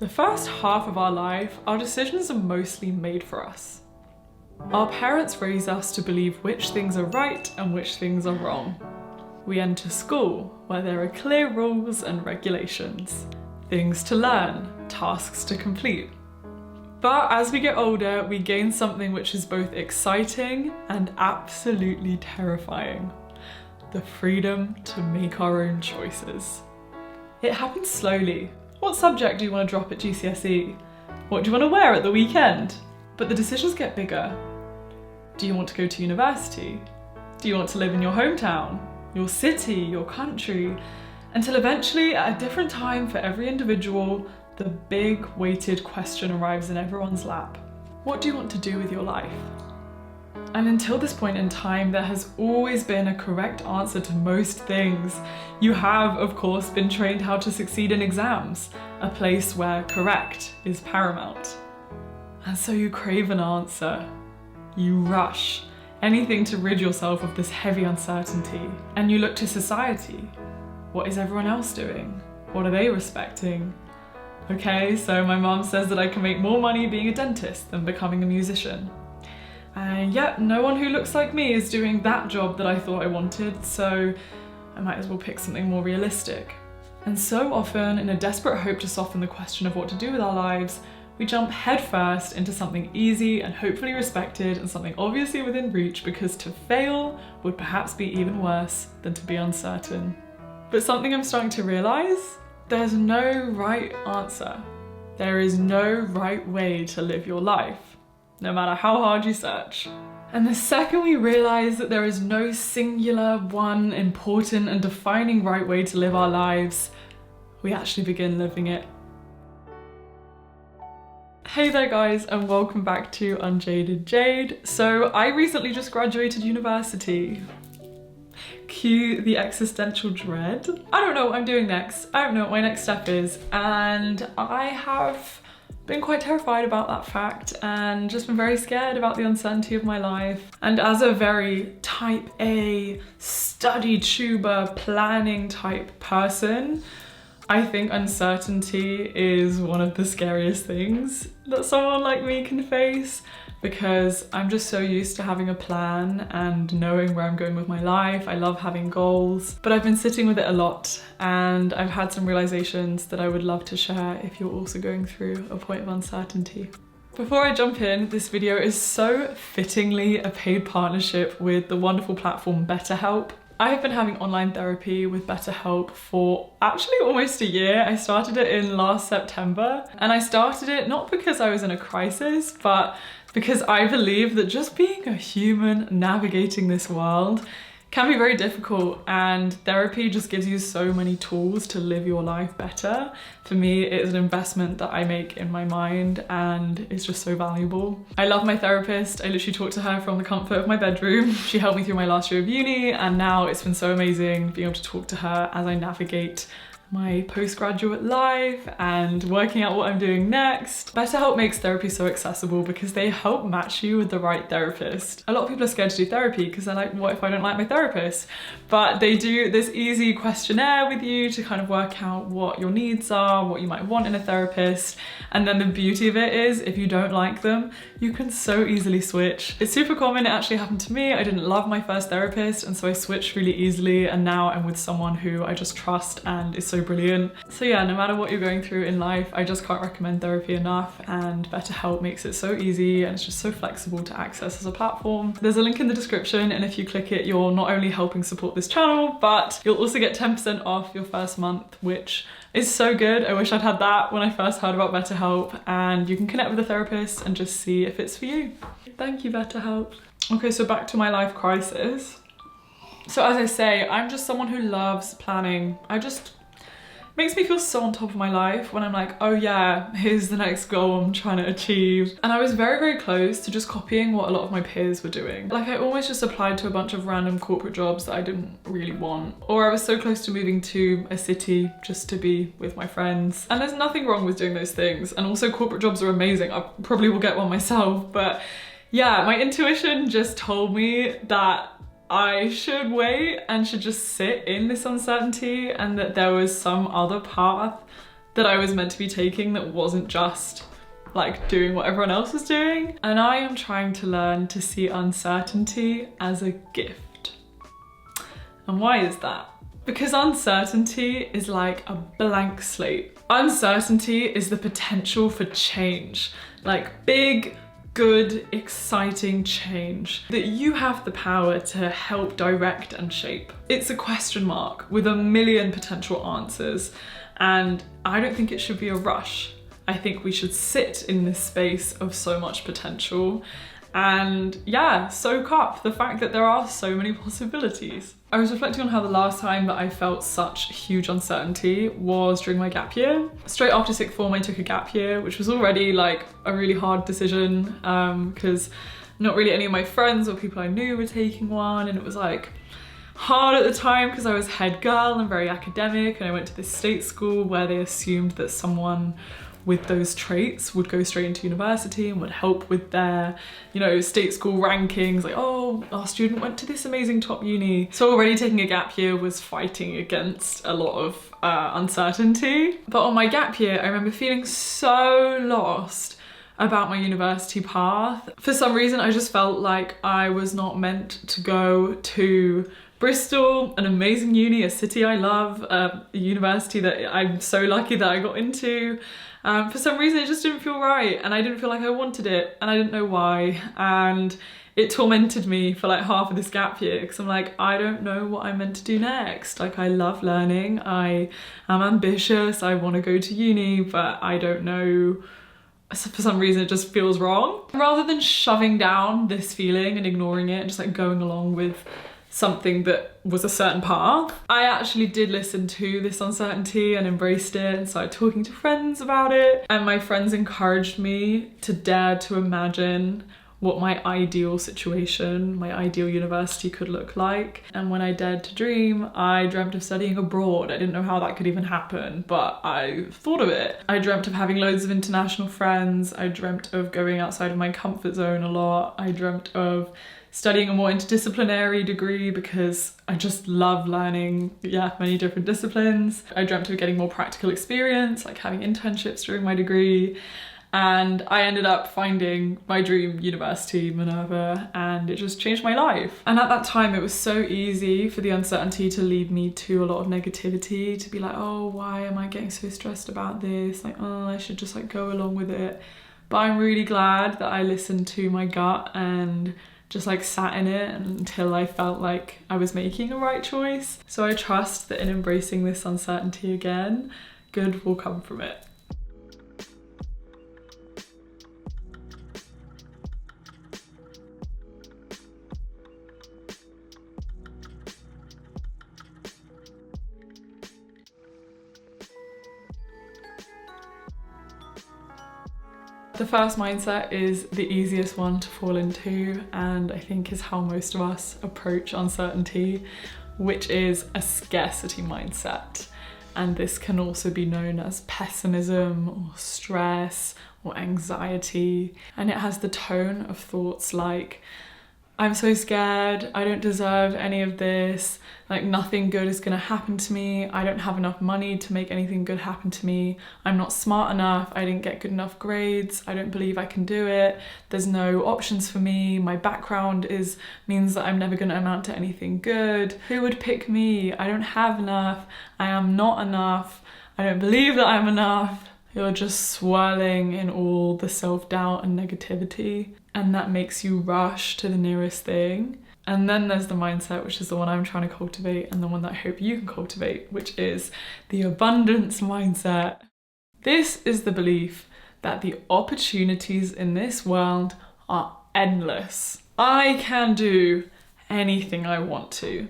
The first half of our life, our decisions are mostly made for us. Our parents raise us to believe which things are right and which things are wrong. We enter school, where there are clear rules and regulations, things to learn, tasks to complete. But as we get older, we gain something which is both exciting and absolutely terrifying: the freedom to make our own choices. It happens slowly. What subject do you want to drop at GCSE? What do you want to wear at the weekend? But the decisions get bigger. Do you want to go to university? Do you want to live in your hometown, your city, your country? Until eventually, at a different time for every individual, the big weighted question arrives in everyone's lap. What do you want to do with your life? And until this point in time, there has always been a correct answer to most things. You have, of course, been trained how to succeed in exams, a place where correct is paramount. And so you crave an answer. You rush, anything to rid yourself of this heavy uncertainty. And you look to society. What is everyone else doing? What are they respecting? Okay, so my mom says that I can make more money being a dentist than becoming a musician. And yet, no one who looks like me is doing that job that I thought I wanted, so I might as well pick something more realistic. And so often, in a desperate hope to soften the question of what to do with our lives, we jump headfirst into something easy and hopefully respected and something obviously within reach, because to fail would perhaps be even worse than to be uncertain. But something I'm starting to realise: there's no right answer. There is no right way to live your life, no matter how hard you search. And the second we realise that there is no singular, one important and defining right way to live our lives, we actually begin living it. Hey there guys, and welcome back to Unjaded Jade. So I recently just graduated university. Cue the existential dread. I don't know what I'm doing next. I don't know what my next step is, and I have been quite terrified about that fact and just been very scared about the uncertainty of my life. And as a very type A, study tuber, planning type person, I think uncertainty is one of the scariest things that someone like me can face, because I'm just so used to having a plan and knowing where I'm going with my life. I love having goals, but I've been sitting with it a lot, and I've had some realizations that I would love to share if you're also going through a point of uncertainty. Before I jump in, this video is so fittingly a paid partnership with the wonderful platform BetterHelp. I have been having online therapy with BetterHelp for actually almost a year. I started it in last September, and I started it not because I was in a crisis, but because I believe that just being a human navigating this world can be very difficult, and therapy just gives you so many tools to live your life better. For me, it's an investment that I make in my mind, and it's just so valuable. I love my therapist. I literally talk to her from the comfort of my bedroom. She helped me through my last year of uni, and now it's been so amazing being able to talk to her as I navigate my postgraduate life and working out what I'm doing next. BetterHelp makes therapy so accessible because they help match you with the right therapist. A lot of people are scared to do therapy because they're like, what if I don't like my therapist? But they do this easy questionnaire with you to kind of work out what your needs are, what you might want in a therapist. And then the beauty of it is, if you don't like them, you can so easily switch. It's super common. It actually happened to me. I didn't love my first therapist, and so I switched really easily, and now I'm with someone who I just trust and is so brilliant. So yeah, no matter what you're going through in life, I just can't recommend therapy enough, and BetterHelp makes it so easy, and it's just so flexible to access as a platform. There's a link in the description, and if you click it, you're not only helping support this channel, but you'll also get 10% off your first month, which is so good. I wish I'd had that when I first heard about BetterHelp, and you can connect with a therapist and just see if it's for you. Thank you, BetterHelp. Okay, so back to my life crisis. So as I say, I'm just someone who loves planning. Makes me feel so on top of my life when I'm like, oh yeah, here's the next goal I'm trying to achieve. And I was very, very close to just copying what a lot of my peers were doing. Like, I almost just applied to a bunch of random corporate jobs that I didn't really want. Or I was so close to moving to a city just to be with my friends. And there's nothing wrong with doing those things. And also corporate jobs are amazing. I probably will get one myself. But yeah, my intuition just told me that I should wait and should just sit in this uncertainty, and that there was some other path that I was meant to be taking that wasn't just like doing what everyone else was doing. And I am trying to learn to see uncertainty as a gift. And why is that? Because uncertainty is like a blank slate. Uncertainty is the potential for change, like big, good, exciting change that you have the power to help direct and shape. It's a question mark with a million potential answers, and I don't think it should be a rush. I think we should sit in this space of so much potential and yeah, soak up the fact that there are so many possibilities. I was reflecting on how the last time that I felt such huge uncertainty was during my gap year. Straight after sixth form, I took a gap year, which was already like a really hard decision because not really any of my friends or people I knew were taking one, and it was like hard at the time because I was head girl and very academic, and I went to this state school where they assumed that someone with those traits would go straight into university and would help with their, you know, state school rankings, like, oh, our student went to this amazing top uni. So already taking a gap year was fighting against a lot of uncertainty. But on my gap year, I remember feeling so lost about my university path. For some reason, I just felt like I was not meant to go to Bristol, an amazing uni, a city I love, a university that I'm so lucky that I got into. For some reason it just didn't feel right, and I didn't feel like I wanted it, and I didn't know why, and it tormented me for like half of this gap year because I'm like, I don't know what I'm meant to do next. Like, I love learning, I am ambitious, I want to go to uni, but I don't know, for some reason it just feels wrong. Rather than shoving down this feeling and ignoring it and just like going along with something that was a certain path, I actually did listen to this uncertainty and embraced it and started talking to friends about it. And my friends encouraged me to dare to imagine what my ideal situation, my ideal university could look like. And when I dared to dream, I dreamt of studying abroad. I didn't know how that could even happen, but I thought of it. I dreamt of having loads of international friends. I dreamt of going outside of my comfort zone a lot. I dreamt of studying a more interdisciplinary degree because I just love learning, many different disciplines. I dreamt of getting more practical experience, like having internships during my degree. And I ended up finding my dream university, Minerva, and it just changed my life. And at that time, it was so easy for the uncertainty to lead me to a lot of negativity, to be like, oh, why am I getting so stressed about this? Like, oh, I should just like go along with it. But I'm really glad that I listened to my gut and just like sat in it until I felt like I was making a right choice. So I trust that in embracing this uncertainty again, good will come from it. The first mindset is the easiest one to fall into, and I think is how most of us approach uncertainty, which is a scarcity mindset. And this can also be known as pessimism or stress or anxiety. And it has the tone of thoughts like, I'm so scared, I don't deserve any of this, like nothing good is gonna happen to me, I don't have enough money to make anything good happen to me, I'm not smart enough, I didn't get good enough grades, I don't believe I can do it, there's no options for me, my background means that I'm never gonna amount to anything good, who would pick me, I don't have enough, I am not enough, I don't believe that I'm enough. You're just swirling in all the self-doubt and negativity, and that makes you rush to the nearest thing. And then there's the mindset, which is the one I'm trying to cultivate and the one that I hope you can cultivate, which is the abundance mindset. This is the belief that the opportunities in this world are endless. I can do anything I want to.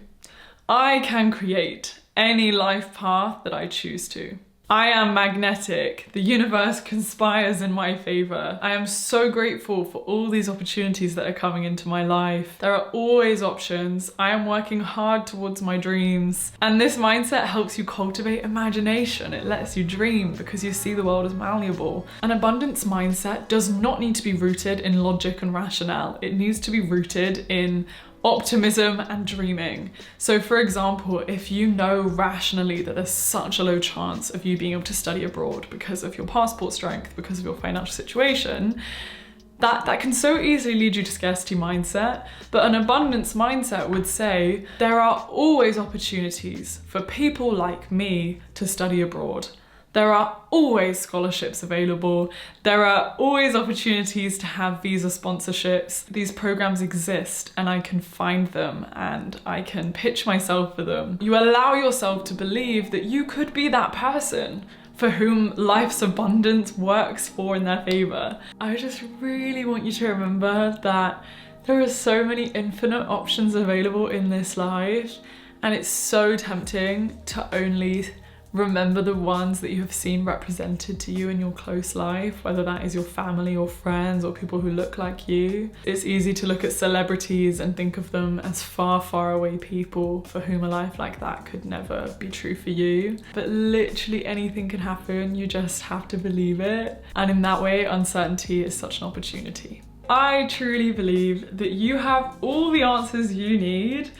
I can create any life path that I choose to. I am magnetic. The universe conspires in my favor. I am so grateful for all these opportunities that are coming into my life. There are always options. I am working hard towards my dreams. And this mindset helps you cultivate imagination. It lets you dream because you see the world as malleable. An abundance mindset does not need to be rooted in logic and rationale. It needs to be rooted in optimism and dreaming. So for example, if you know rationally that there's such a low chance of you being able to study abroad because of your passport strength, because of your financial situation, that can so easily lead you to scarcity mindset. But an abundance mindset would say, there are always opportunities for people like me to study abroad. There are always scholarships available. There are always opportunities to have visa sponsorships. These programs exist and I can find them and I can pitch myself for them. You allow yourself to believe that you could be that person for whom life's abundance works for in their favor. I just really want you to remember that there are so many infinite options available in this life, and it's so tempting to only remember the ones that you have seen represented to you in your close life, whether that is your family or friends or people who look like you. It's easy to look at celebrities and think of them as far, far away people for whom a life like that could never be true for you. But literally anything can happen, you just have to believe it. And in that way, uncertainty is such an opportunity. I truly believe that you have all the answers you need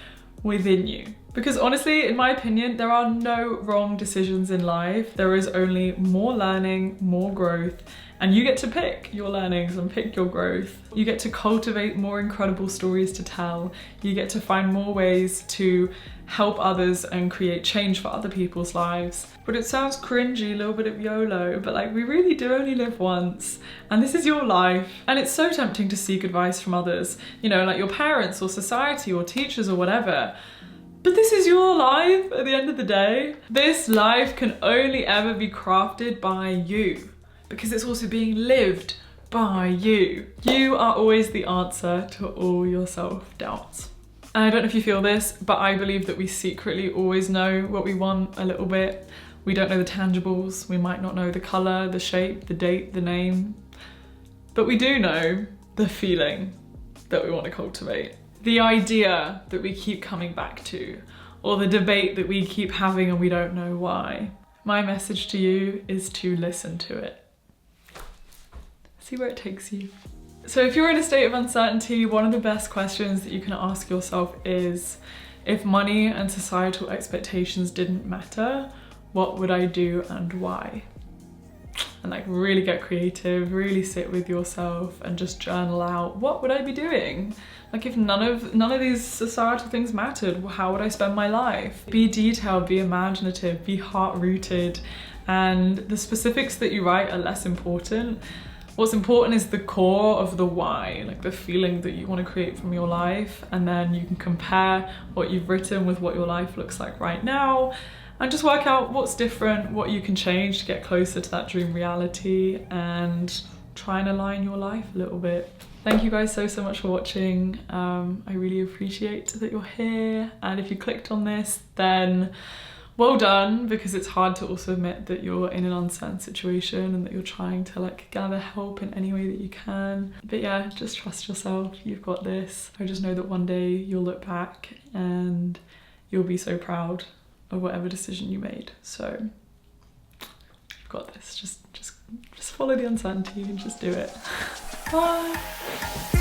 within you. Because honestly, in my opinion, there are no wrong decisions in life. There is only more learning, more growth, and you get to pick your learnings and pick your growth. You get to cultivate more incredible stories to tell. You get to find more ways to help others and create change for other people's lives. But it sounds cringy, a little bit of YOLO, but like we really do only live once, and this is your life. And it's so tempting to seek advice from others, you know, like your parents or society or teachers or whatever. But this is your life at the end of the day. This life can only ever be crafted by you, because it's also being lived by you. You are always the answer to all your self-doubts. And I don't know if you feel this, but I believe that we secretly always know what we want a little bit. We don't know the tangibles. We might not know the color, the shape, the date, the name, but we do know the feeling that we want to cultivate. The idea that we keep coming back to, or the debate that we keep having and we don't know why. My message to you is to listen to it. See where it takes you. So if you're in a state of uncertainty, one of the best questions that you can ask yourself is, if money and societal expectations didn't matter, what would I do and why? And like really get creative, really sit with yourself and just journal out, what would I be doing? Like if none of these societal things mattered, how would I spend my life? Be detailed, be imaginative, be heart-rooted, and the specifics that you write are less important. What's important is the core of the why, like the feeling that you want to create from your life, and then you can compare what you've written with what your life looks like right now, and just work out what's different, what you can change to get closer to that dream reality, and try and align your life a little bit. Thank you guys so much for watching. I really appreciate that you're here, and if you clicked on this, then well done, because it's hard to also admit that you're in an uncertain situation and that you're trying to like gather help in any way that you can. But yeah, just trust yourself, you've got this. I just know that one day you'll look back and you'll be so proud of whatever decision you made. So you've got this, just follow the uncertainty and just do it. Bye.